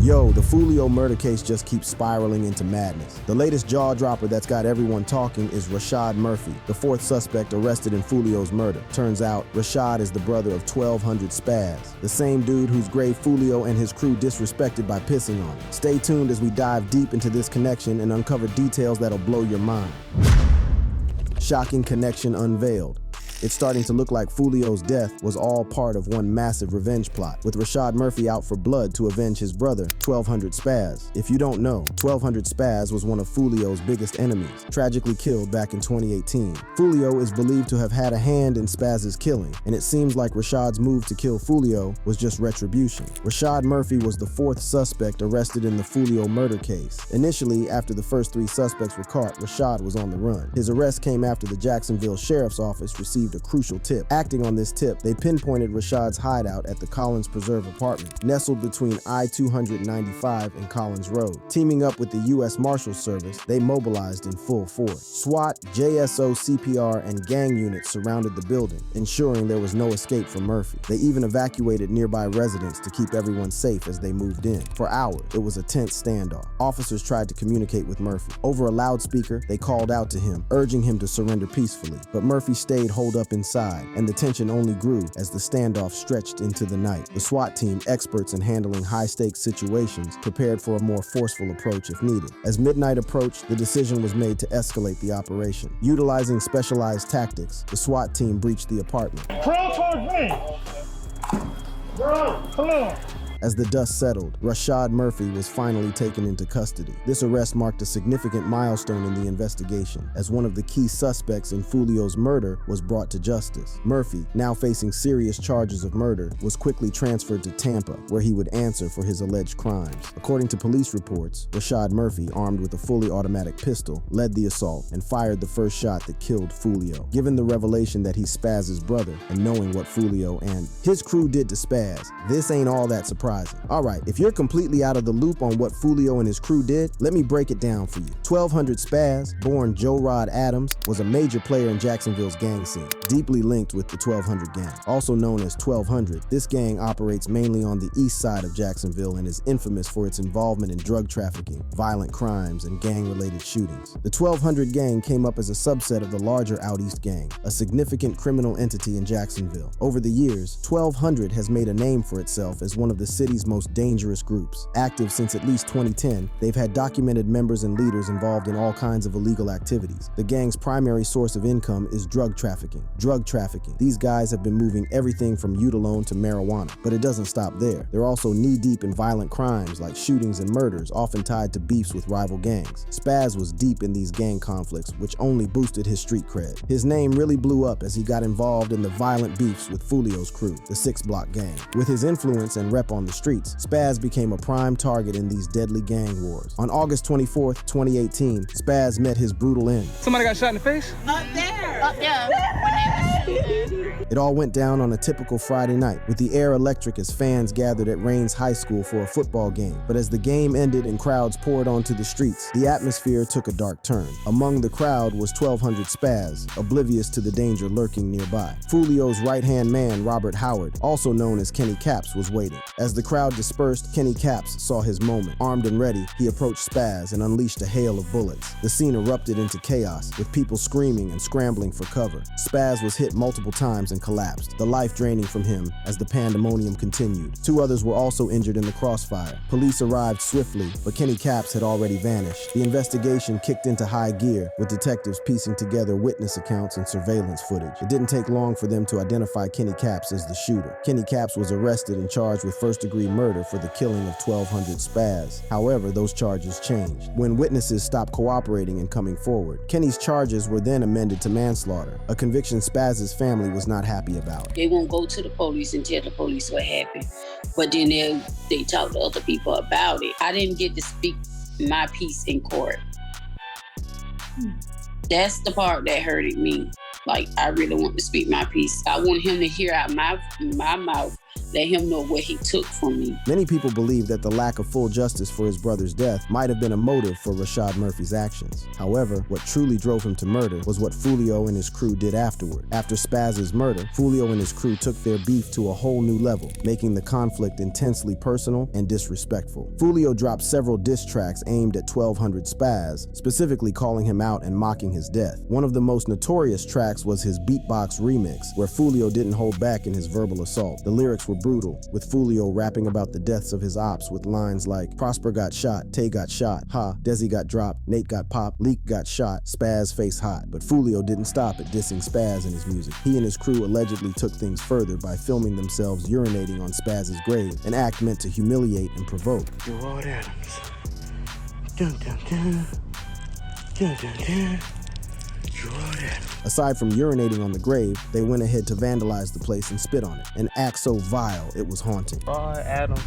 Yo, the Foolio murder case just keeps spiraling into madness. The latest jaw-dropper that's got everyone talking is Rashad Murphy, the fourth suspect arrested in Foolio's murder. Turns out, Rashad is the brother of 1200 Spazz, the same dude whose grave Foolio and his crew disrespected by pissing on him. Stay tuned as we dive deep into this connection and uncover details that'll blow your mind. Shocking connection unveiled. It's starting to look like Foolio's death was all part of one massive revenge plot, with Rashad Murphy out for blood to avenge his brother, 1200 Spazz. If you don't know, 1200 Spazz was one of Foolio's biggest enemies, tragically killed back in 2018. Foolio is believed to have had a hand in Spazz's killing, and it seems like Rashad's move to kill Foolio was just retribution. Rashad Murphy was the fourth suspect arrested in the Foolio murder case. Initially, after the first three suspects were caught, Rashad was on the run. His arrest came after the Jacksonville Sheriff's Office received a crucial tip. Acting on this tip, they pinpointed Rashad's hideout at the Collins Preserve apartment, nestled between I-295 and Collins Road. Teaming up with the U.S. Marshals Service, they mobilized in full force. SWAT, JSO, CPR, and gang units surrounded the building, ensuring there was no escape for Murphy. They even evacuated nearby residents to keep everyone safe as they moved in. For hours, it was a tense standoff. Officers tried to communicate with Murphy. Over a loudspeaker, they called out to him, urging him to surrender peacefully. But Murphy stayed holed up inside, and the tension only grew as the standoff stretched into the night. The SWAT team, experts in handling high-stakes situations, prepared for a more forceful approach if needed. As midnight approached, the decision was made to escalate the operation. Utilizing specialized tactics, the SWAT team breached the apartment. Crawl towards me! Bro, come on! As the dust settled, Rashad Murphy was finally taken into custody. This arrest marked a significant milestone in the investigation, as one of the key suspects in Foolio's murder was brought to justice. Murphy, now facing serious charges of murder, was quickly transferred to Tampa, where he would answer for his alleged crimes. According to police reports, Rashad Murphy, armed with a fully automatic pistol, led the assault and fired the first shot that killed Foolio. Given the revelation that he's Spazz's brother, and knowing what Foolio and his crew did to Spazz, this ain't all that surprising. Alright, if you're completely out of the loop on what Foolio and his crew did, let me break it down for you. 1200 Spazz, born Joe Rod Adams, was a major player in Jacksonville's gang scene, deeply linked with the 1200 gang. Also known as 1200, this gang operates mainly on the east side of Jacksonville and is infamous for its involvement in drug trafficking, violent crimes, and gang-related shootings. The 1200 gang came up as a subset of the larger Out East gang, a significant criminal entity in Jacksonville. Over the years, 1200 has made a name for itself as one of the city's most dangerous groups. Active since at least 2010, they've had documented members and leaders involved in all kinds of illegal activities. The gang's primary source of income is drug trafficking. These guys have been moving everything from Utalone to marijuana, but it doesn't stop there. They're also knee-deep in violent crimes like shootings and murders, often tied to beefs with rival gangs. Spazz was deep in these gang conflicts, which only boosted his street cred. His name really blew up as he got involved in the violent beefs with Foolio's crew, the 6 Block gang. With his influence and rep on the streets, Spazz became a prime target in these deadly gang wars. On August 24th, 2018, Spazz met his brutal end. Somebody got shot in the face? Up there! Up there! When they were shooting. It all went down on a typical Friday night, with the air electric as fans gathered at Raines High School for a football game. But as the game ended and crowds poured onto the streets, the atmosphere took a dark turn. Among the crowd was 1200 Spazz, oblivious to the danger lurking nearby. Foolio's right-hand man, Robert Howard, also known as Kenny Caps, was waiting. As the crowd dispersed, Kenny Caps saw his moment. Armed and ready, he approached Spazz and unleashed a hail of bullets. The scene erupted into chaos, with people screaming and scrambling for cover. Spazz was hit multiple times and collapsed, the life draining from him as the pandemonium continued. 2 others were also injured in the crossfire. Police arrived swiftly, but Kenny Caps had already vanished. The investigation kicked into high gear, with detectives piecing together witness accounts and surveillance footage. It didn't take long for them to identify Kenny Caps as the shooter. Kenny Caps was arrested and charged with first-degree murder for the killing of 1200 Spazz. However, those charges changed when witnesses stopped cooperating and coming forward. Kenny's charges were then amended to manslaughter, a conviction Spazz's family was not happy about. They won't go to the police and tell the police what happened, but then they talk to other people about it. I didn't get to speak my piece in court. That's the part that hurted me. Like, I really want to speak my piece. I want him to hear out my mouth let him know what he took from me. Many people believe that the lack of full justice for his brother's death might have been a motive for Rashad Murphy's actions. However, what truly drove him to murder was what Foolio and his crew did afterward. After Spazz's murder, Foolio and his crew took their beef to a whole new level, making the conflict intensely personal and disrespectful. Foolio dropped several diss tracks aimed at 1200 Spazz, specifically calling him out and mocking his death. One of the most notorious tracks was his beatbox remix, where Foolio didn't hold back in his verbal assault. The lyrics were brutal, with Foolio rapping about the deaths of his ops with lines like Prosper got shot, Tay got shot, ha, Desi got dropped, Nate got popped, Leak got shot, Spazz face hot. But Foolio didn't stop at dissing Spazz in his music. He and his crew allegedly took things further by filming themselves urinating on Spazz's grave, an act meant to humiliate and provoke. Gerard Adams. Dun dun dun. Dun dun dun. Gerard Adams. Aside from urinating on the grave, they went ahead to vandalize the place and spit on it, an act so vile it was haunting. Gerard Adams.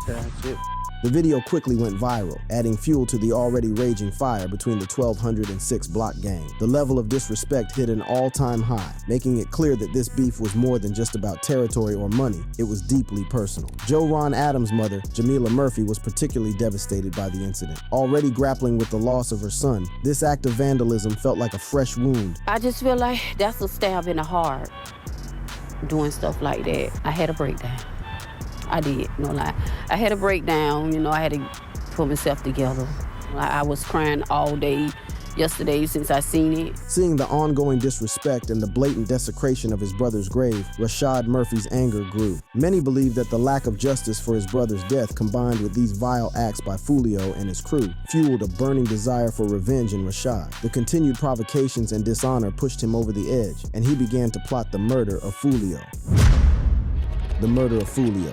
That's it. The video quickly went viral, adding fuel to the already raging fire between the 1206 block gang. The level of disrespect hit an all-time high, making it clear that this beef was more than just about territory or money. It was deeply personal. Joe Ron Adams' mother, Jamila Murphy, was particularly devastated by the incident. Already grappling with the loss of her son, this act of vandalism felt like a fresh wound. I just feel like that's a stab in the heart, doing stuff like that. I had a breakdown. I did, no lie. I had a breakdown, I had to put myself together. I was crying all day yesterday since I seen it. Seeing the ongoing disrespect and the blatant desecration of his brother's grave, Rashad Murphy's anger grew. Many believe that the lack of justice for his brother's death, combined with these vile acts by Foolio and his crew, fueled a burning desire for revenge in Rashad. The continued provocations and dishonor pushed him over the edge, and he began to plot the murder of Foolio. The murder of Foolio.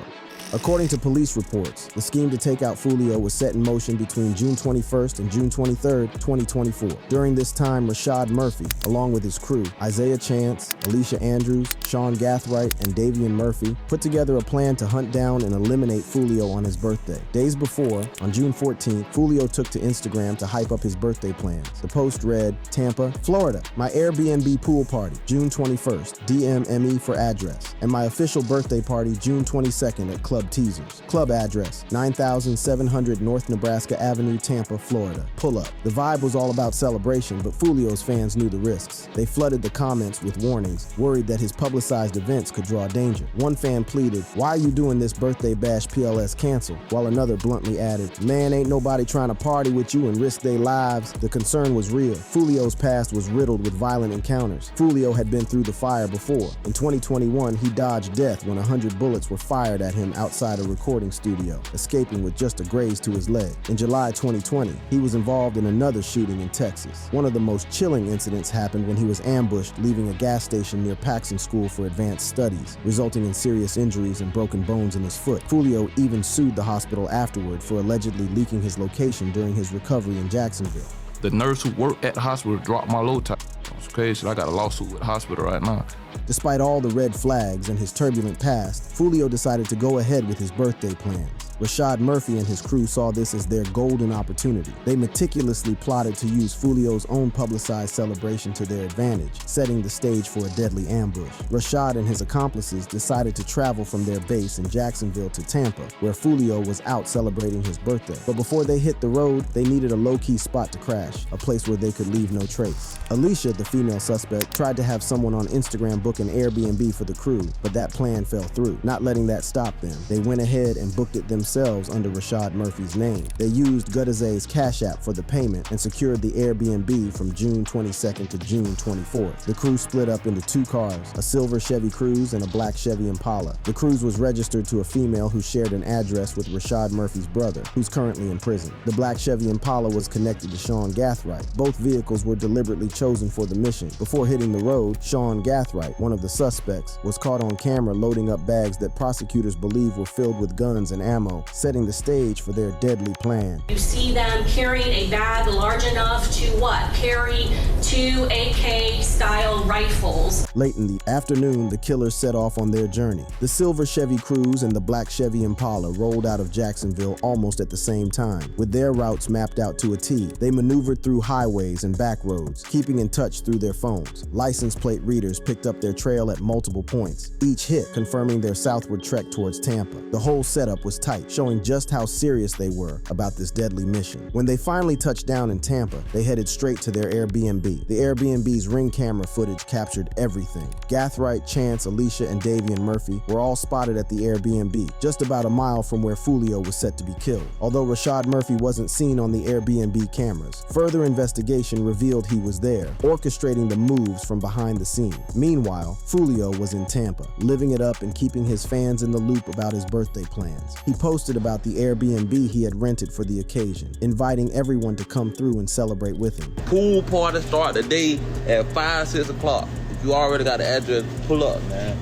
According to police reports, the scheme to take out Foolio was set in motion between June 21st and June 23rd, 2024. During this time, Rashad Murphy, along with his crew, Isaiah Chance, Alicia Andrews, Sean Gathright, and Davian Murphy, put together a plan to hunt down and eliminate Foolio on his birthday. Days before, on June 14th, Foolio took to Instagram to hype up his birthday plans. The post read, Tampa, Florida, my Airbnb pool party, June 21st, DM ME for address, and my official birthday party, June 22nd at Club Teasers. Club address, 9700 North Nebraska Avenue, Tampa, Florida. Pull up. The vibe was all about celebration, but Foolio's fans knew the risks. They flooded the comments with warnings, worried that his publicized events could draw danger. One fan pleaded, "Why are you doing this birthday bash PLS cancel?" While another bluntly added, "Man, ain't nobody trying to party with you and risk their lives." The concern was real. Foolio's past was riddled with violent encounters. Foolio had been through the fire before. In 2021, he dodged death when 100 bullets were fired at him outside a recording studio, escaping with just a graze to his leg. In July 2020, he was involved in another shooting in Texas. One of the most chilling incidents happened when he was ambushed leaving a gas station near Paxson School for Advanced Studies, resulting in serious injuries and broken bones in his foot. Foolio even sued the hospital afterward for allegedly leaking his location during his recovery in Jacksonville. The nurse who worked at the hospital dropped my low tide. It's crazy. I got a lawsuit with the hospital right now. Despite all the red flags and his turbulent past, Foolio decided to go ahead with his birthday plans. Rashad Murphy and his crew saw this as their golden opportunity. They meticulously plotted to use Foolio's own publicized celebration to their advantage, setting the stage for a deadly ambush. Rashad and his accomplices decided to travel from their base in Jacksonville to Tampa, where Foolio was out celebrating his birthday. But before they hit the road, they needed a low-key spot to crash, a place where they could leave no trace. Alicia, the female suspect, tried to have someone on Instagram book an Airbnb for the crew, but that plan fell through. Not letting that stop them, they went ahead and booked it themselves under Rashad Murphy's name. They used Gudaze's Cash App for the payment and secured the Airbnb from June 22nd to June 24th. The crew split up into two cars, a silver Chevy Cruze and a black Chevy Impala. The Cruze was registered to a female who shared an address with Rashad Murphy's brother, who's currently in prison. The black Chevy Impala was connected to Sean Gathright. Both vehicles were deliberately chosen for the mission. Before hitting the road, Sean Gathright, one of the suspects, was caught on camera loading up bags that prosecutors believe were filled with guns and ammo tunnel, setting the stage for their deadly plan. You see them carrying a bag large enough to what? Carry 2 AK-style rifles. Late in the afternoon, the killers set off on their journey. The silver Chevy Cruze and the black Chevy Impala rolled out of Jacksonville almost at the same time. With their routes mapped out to a T, they maneuvered through highways and back roads, keeping in touch through their phones. License plate readers picked up their trail at multiple points, each hit confirming their southward trek towards Tampa. The whole setup was tight, showing just how serious they were about this deadly mission. When they finally touched down in Tampa, they headed straight to their Airbnb. The Airbnb's Ring camera footage captured everything. Gathright, Chance, Alicia, and Davian Murphy were all spotted at the Airbnb, just about a mile from where Foolio was set to be killed, although Rashad Murphy wasn't seen on the Airbnb cameras. Further investigation revealed he was there, orchestrating the moves from behind the scenes. Meanwhile, Foolio was in Tampa, living it up and keeping his fans in the loop about his birthday plans. He posted about the Airbnb he had rented for the occasion, inviting everyone to come through and celebrate with him. Pool party start the day at 5, 6 o'clock. If you already got the address, pull up, man.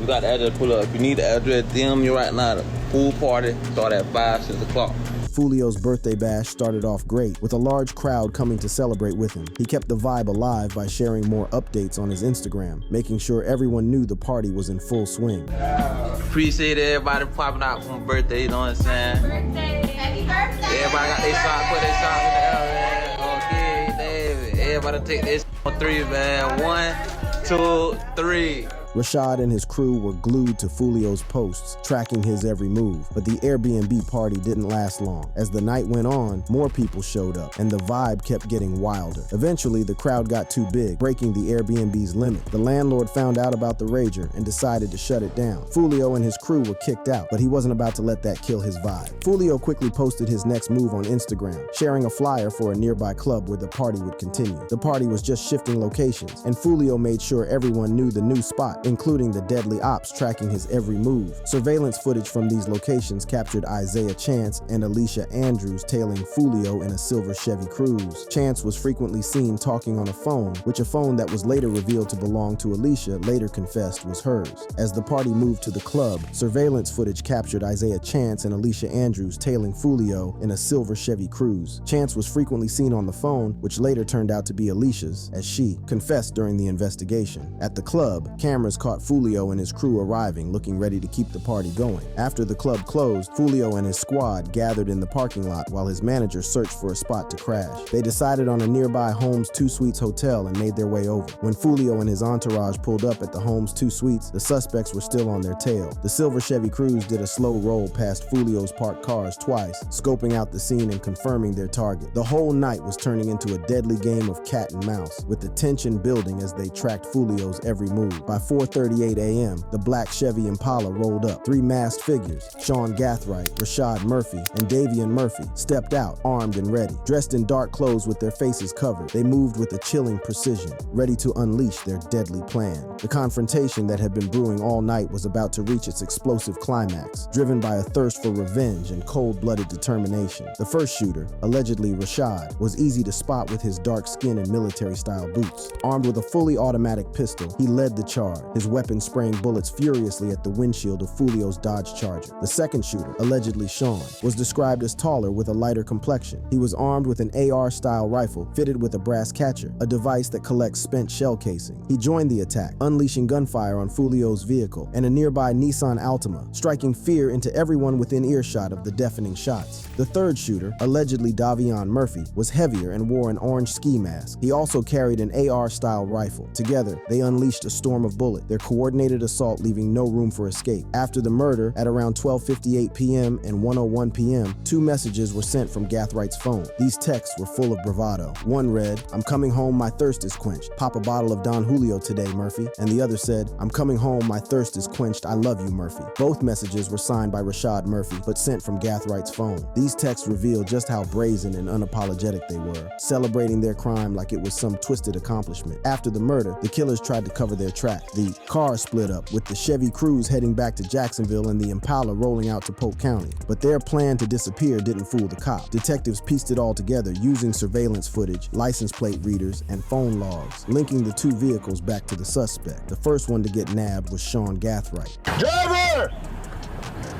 You got the address, pull up. If you need the address, DM me right now. The pool party start at 5, 6 o'clock. Foolio's birthday bash started off great, with a large crowd coming to celebrate with him. He kept the vibe alive by sharing more updates on his Instagram, making sure everyone knew the party was in full swing. Appreciate everybody popping out for my birthday, you know what I'm saying? Birthday. Happy birthday. Everybody got their shot, put their shot in the air, man. Okay, David. Everybody take this on 3, man. 1, 2, 3. Rashad and his crew were glued to Foolio's posts, tracking his every move. But the Airbnb party didn't last long. As the night went on, more people showed up, and the vibe kept getting wilder. Eventually, the crowd got too big, breaking the Airbnb's limit. The landlord found out about the rager and decided to shut it down. Foolio and his crew were kicked out, but he wasn't about to let that kill his vibe. Foolio quickly posted his next move on Instagram, sharing a flyer for a nearby club where the party would continue. The party was just shifting locations, and Foolio made sure everyone knew the new spot, including the deadly ops tracking his every move. Surveillance footage from these locations captured Isaiah Chance and Alicia Andrews tailing Foolio in a silver Chevy Cruze. Chance was frequently seen talking on a phone, which a phone that was later revealed to belong to Alicia later confessed was hers. As the party moved to the club, surveillance footage captured Isaiah Chance and Alicia Andrews tailing Foolio in a silver Chevy Cruze. Chance was frequently seen on the phone, which later turned out to be Alicia's, as she confessed during the investigation. At the club, cameras caught Foolio and his crew arriving, looking ready to keep the party going. After the club closed, Foolio and his squad gathered in the parking lot while his manager searched for a spot to crash. They decided on a nearby Holmes 2 Suites hotel and made their way over. When Foolio and his entourage pulled up at the Holmes 2 Suites, the suspects were still on their tail. The silver Chevy Cruze did a slow roll past Foolio's parked cars twice, scoping out the scene and confirming their target. The whole night was turning into a deadly game of cat and mouse, with the tension building as they tracked Foolio's every move. By 4:38 a.m., the black Chevy Impala rolled up. 3 masked figures, Sean Gathright, Rashad Murphy, and Davian Murphy, stepped out, armed and ready. Dressed in dark clothes with their faces covered, they moved with a chilling precision, ready to unleash their deadly plan. The confrontation that had been brewing all night was about to reach its explosive climax, driven by a thirst for revenge and cold-blooded determination. The first shooter, allegedly Rashad, was easy to spot with his dark skin and military-style boots. Armed with a fully automatic pistol, he led the charge, his weapon spraying bullets furiously at the windshield of Foolio's Dodge Charger. The second shooter, allegedly Sean, was described as taller with a lighter complexion. He was armed with an AR-style rifle fitted with a brass catcher, a device that collects spent shell casing. He joined the attack, unleashing gunfire on Foolio's vehicle and a nearby Nissan Altima, striking fear into everyone within earshot of the deafening shots. The third shooter, allegedly Davian Murphy, was heavier and wore an orange ski mask. He also carried an AR-style rifle. Together, they unleashed a storm of bullets, their coordinated assault leaving no room for escape. After the murder, at around 12:58 p.m. and 1:01 p.m., 2 messages were sent from Gathwright's phone. These texts were full of bravado. One read, "I'm coming home, my thirst is quenched. Pop a bottle of Don Julio today, Murphy." And the other said, "I'm coming home, my thirst is quenched. I love you, Murphy." Both messages were signed by Rashad Murphy, but sent from Gathwright's phone. These texts revealed just how brazen and unapologetic they were, celebrating their crime like it was some twisted accomplishment. After the murder, the killers tried to cover their tracks. The car split up, with the Chevy Cruze heading back to Jacksonville and the Impala rolling out to Polk County. But their plan to disappear didn't fool the cops. Detectives pieced it all together using surveillance footage, license plate readers, and phone logs, linking the 2 vehicles back to the suspect. The first one to get nabbed was Sean Gathright. Driver!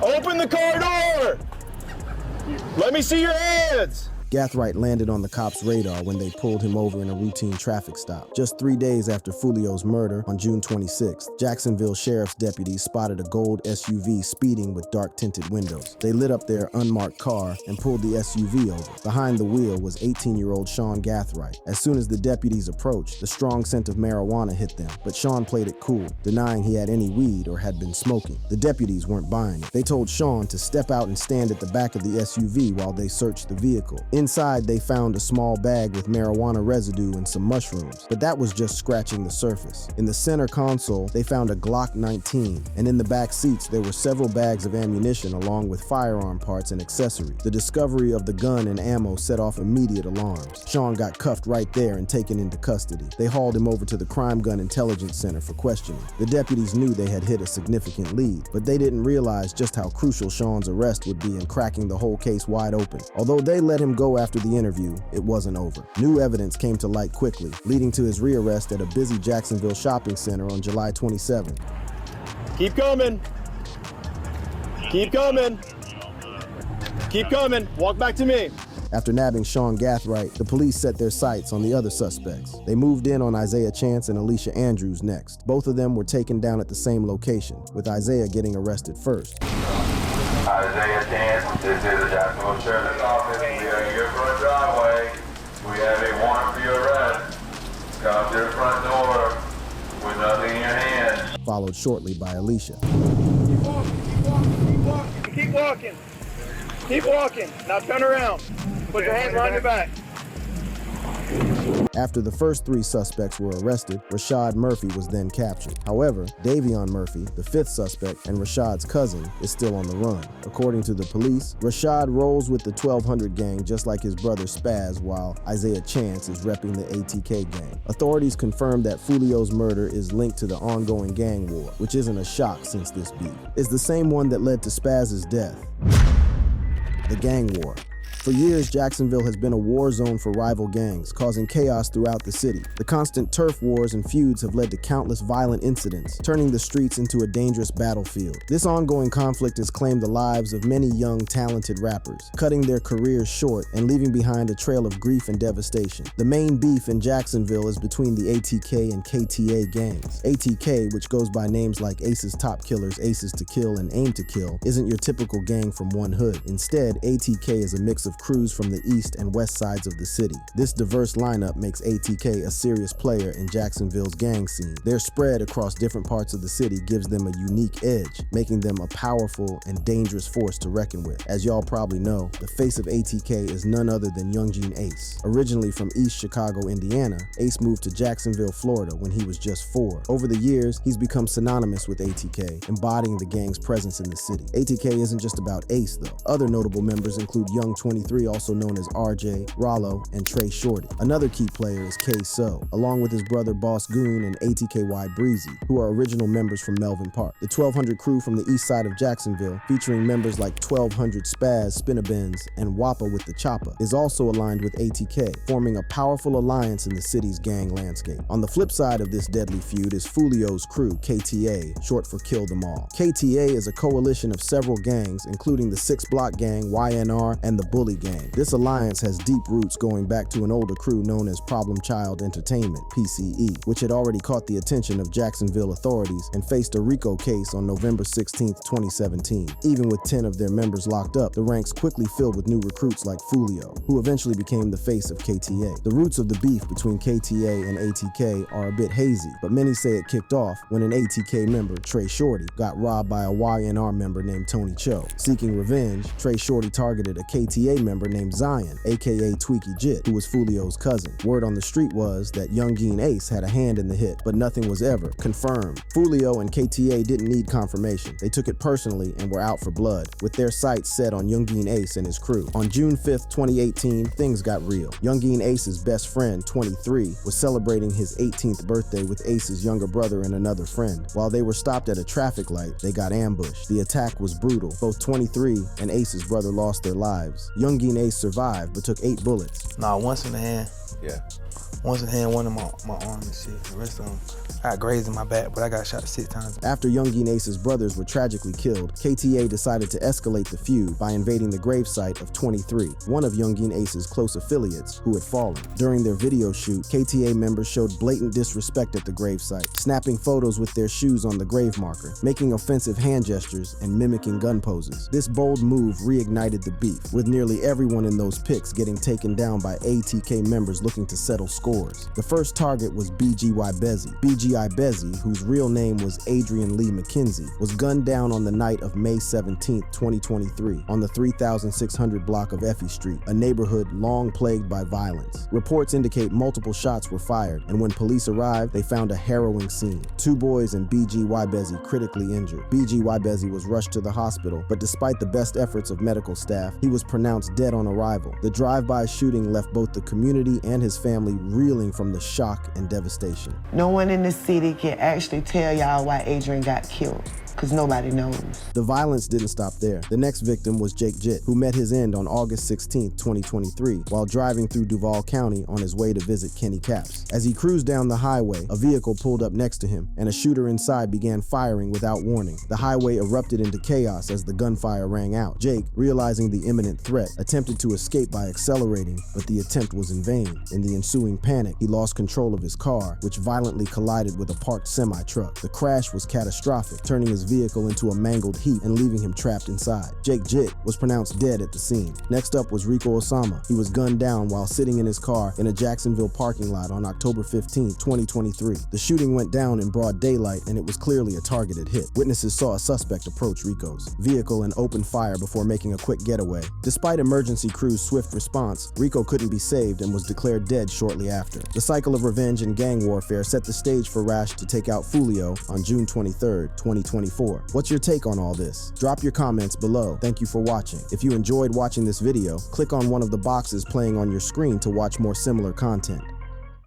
Open the car door! Let me see your hands! Gathright landed on the cops' radar when they pulled him over in a routine traffic stop. Just 3 days after Foolio's murder, on June 26th, Jacksonville Sheriff's deputies spotted a gold SUV speeding with dark-tinted windows. They lit up their unmarked car and pulled the SUV over. Behind the wheel was 18-year-old Sean Gathright. As soon as the deputies approached, the strong scent of marijuana hit them, but Sean played it cool, denying he had any weed or had been smoking. The deputies weren't buying it. They told Sean to step out and stand at the back of the SUV while they searched the vehicle. Inside, they found a small bag with marijuana residue and some mushrooms, but that was just scratching the surface. In the center console, they found a Glock 19, and in the back seats, there were several bags of ammunition along with firearm parts and accessories. The discovery of the gun and ammo set off immediate alarms. Sean got cuffed right there and taken into custody. They hauled him over to the Crime Gun Intelligence Center for questioning. The deputies knew they had hit a significant lead, but they didn't realize just how crucial Sean's arrest would be in cracking the whole case wide open. Although they let him go after the interview, it wasn't over. New evidence came to light quickly, leading to his rearrest at a busy Jacksonville shopping center on July 27. Keep coming. Keep coming. Keep coming. Walk back to me. After nabbing Sean Gathright, the police set their sights on the other suspects. They moved in on Isaiah Chance and Alicia Andrews next. Both of them were taken down at the same location, with Isaiah getting arrested first. Isaiah Chance, this is the Jacksonville Sheriff's Office. We are in your front driveway. We have a warrant for your arrest. Come to the front door with nothing in your hand. Followed shortly by Alicia. Keep walking. Keep walking. Keep walking. Keep walking. Now turn around. Put your hands behind your back. After the first 3 suspects were arrested, Rashad Murphy was then captured. However, Davion Murphy, the 5th suspect and Rashad's cousin, is still on the run. According to the police, Rashad rolls with the 1200 gang just like his brother Spazz, while Isaiah Chance is repping the ATK gang. Authorities confirmed that Foolio's murder is linked to the ongoing gang war, which isn't a shock since this beef is the same one that led to Spazz's death. The gang war. For years, Jacksonville has been a war zone for rival gangs, causing chaos throughout the city. The constant turf wars and feuds have led to countless violent incidents, turning the streets into a dangerous battlefield. This ongoing conflict has claimed the lives of many young, talented rappers, cutting their careers short and leaving behind a trail of grief and devastation. The main beef in Jacksonville is between the ATK and KTA gangs. ATK, which goes by names like Aces Top Killers, Aces to Kill, and Aim to Kill, isn't your typical gang from one hood. Instead, ATK is a mix of crews from the east and west sides of the city. This diverse lineup makes ATK a serious player in Jacksonville's gang scene. Their spread across different parts of the city gives them a unique edge, making them a powerful and dangerous force to reckon with. As y'all probably know, the face of ATK is none other than Young Gene Ace. Originally from East Chicago, Indiana, Ace moved to Jacksonville, Florida when he was just 4. Over the years, he's become synonymous with ATK, embodying the gang's presence in the city. ATK isn't just about Ace, though. Other notable members include Young 23, also known as RJ, Rollo, and Trey Shorty. Another key player is K-So, along with his brother Boss Goon and ATKY Breezy, who are original members from Melvin Park. The 1200 crew from the east side of Jacksonville, featuring members like 1200 Spazz, Spinabens, and Wappa with the Choppa, is also aligned with ATK, forming a powerful alliance in the city's gang landscape. On the flip side of this deadly feud is Foolio's crew, KTA, short for Kill Them All. KTA is a coalition of several gangs, including the 6 Block Gang, YNR, and the Bully Gang. This alliance has deep roots going back to an older crew known as Problem Child Entertainment, PCE, which had already caught the attention of Jacksonville authorities and faced a RICO case on November 16, 2017. Even with 10 of their members locked up, the ranks quickly filled with new recruits like Foolio, who eventually became the face of KTA. The roots of the beef between KTA and ATK are a bit hazy, but many say it kicked off when an ATK member, Trey Shorty, got robbed by a YNR member named Tony Cho. Seeking revenge, Trey Shorty targeted a KTA member named Zion, aka Tweaky Jit, who was Foolio's cousin. Word on the street was that Young Gene Ace had a hand in the hit, but nothing was ever confirmed. Foolio and KTA didn't need confirmation. They took it personally and were out for blood, with their sights set on Young Gene Ace and his crew. On June 5th, 2018, things got real. Young Gene Ace's best friend, 23, was celebrating his 18th birthday with Ace's younger brother and another friend. While they were stopped at a traffic light, they got ambushed. The attack was brutal. Both 23 and Ace's brother lost their lives. Young Gene Ace survived, but took 8 bullets. Nah, once in the hand. Yeah. Once I had one in my arm and shit. The rest of them, I got grazed in my back, but I got shot 6 times. After Youngin Ace's brothers were tragically killed, KTA decided to escalate the feud by invading the gravesite of 23, one of Youngin Ace's close affiliates who had fallen. During their video shoot, KTA members showed blatant disrespect at the gravesite, snapping photos with their shoes on the grave marker, making offensive hand gestures, and mimicking gun poses. This bold move reignited the beef, with nearly everyone in those pics getting taken down by ATK members looking to settle scores. The first target was BGY Bezzy. BGI Bezzy, whose real name was Adrian Lee McKenzie, was gunned down on the night of May 17, 2023, on the 3600 block of Effie Street, a neighborhood long plagued by violence. Reports indicate multiple shots were fired, and when police arrived, they found a harrowing scene. 2 boys and BGY Bezzy critically injured. BGY Bezzy was rushed to the hospital, but despite the best efforts of medical staff, he was pronounced dead on arrival. The drive-by shooting left both the community and his family reeling from the shock and devastation. No one in the city can actually tell y'all why Adrian got killed, because nobody knows. The violence didn't stop there. The next victim was Jake Jitt, who met his end on August 16, 2023, while driving through Duval County on his way to visit Kenny Capps. As he cruised down the highway, a vehicle pulled up next to him, and a shooter inside began firing without warning. The highway erupted into chaos as the gunfire rang out. Jake, realizing the imminent threat, attempted to escape by accelerating, but the attempt was in vain. In the ensuing panic, he lost control of his car, which violently collided with a parked semi-truck. The crash was catastrophic, turning his vehicle into a mangled heap and leaving him trapped inside. Jake Jitt was pronounced dead at the scene. Next up was Rico Osama. He was gunned down while sitting in his car in a Jacksonville parking lot on October 15, 2023. The shooting went down in broad daylight, and it was clearly a targeted hit. Witnesses saw a suspect approach Rico's vehicle and open fire before making a quick getaway. Despite emergency crew's swift response, Rico couldn't be saved and was declared dead shortly after. The cycle of revenge and gang warfare set the stage for Rash to take out Foolio on June 23, 2024. What's your take on all this? Drop your comments below. Thank you for watching. If you enjoyed watching this video, click on one of the boxes playing on your screen to watch more similar content.